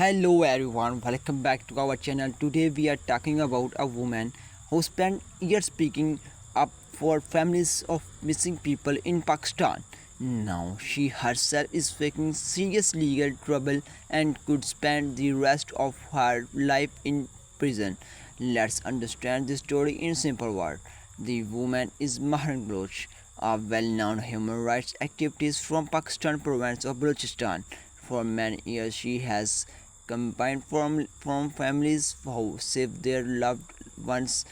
Hello everyone, welcome back to our channel. Today we are talking about a woman who spent years speaking up for families of missing people in Pakistan. Now she herself is facing serious legal trouble and could spend the rest of her life in prison. Let's understand the story in simple words. The woman is Mahran Baloch, a well-known human rights activist from Pakistan province of Balochistan. For many years, she has campaigned from families who saved their loved ones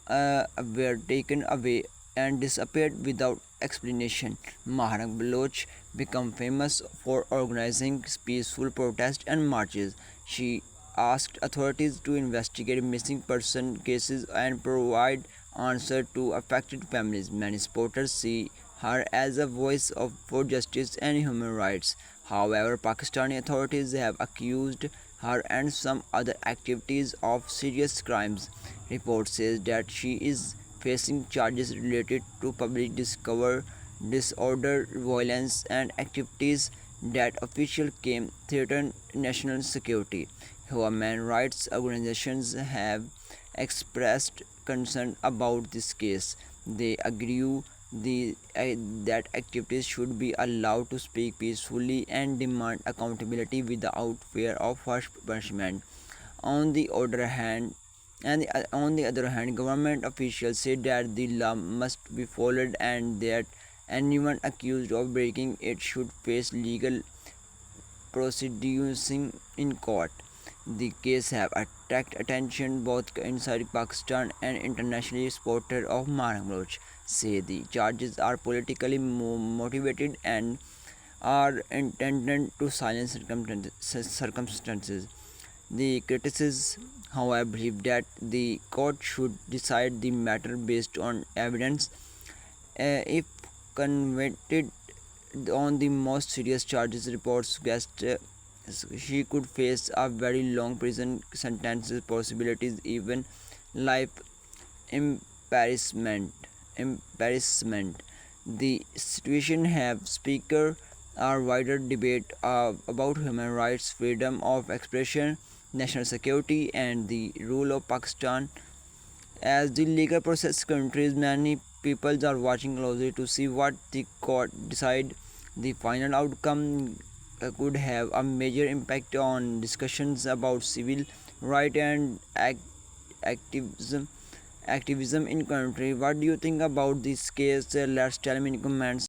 were taken away and disappeared without explanation. Maharak Baloch became famous for organizing peaceful protests and marches. She asked authorities to investigate missing person cases and provide answer to affected families. Many supporters see her as a voice for justice and human rights. However, Pakistani authorities have accused her and some other activities of serious crimes. Report says that she is facing charges related to public disorder, violence, and activities that officials claim threaten national security. Human rights organizations have expressed concern about this case. They agree that activities should be allowed to speak peacefully and demand accountability without fear of harsh punishment. On the other hand, on the other hand, government officials say that the law must be followed and that anyone accused of breaking it should face legal proceedings in court. The case have attracted attention both inside Pakistan and internationally. Supporters of Mahmoud say the charges are politically motivated and are intended to silence circumstances. The critics, however, believe that the court should decide the matter based on evidence. If convicted on the most serious charges, reports suggest she could face a very long prison sentence, possibilities even life imprisonment. Imprisonment. The situation have speaker a wider debate about human rights, freedom of expression, national security, and the rule of Pakistan. As the legal process continues, many people are watching closely to see what the court decide. The final outcome could have a major impact on discussions about civil right and activism activism in country. What do you think about this case? Let's tell me in comments.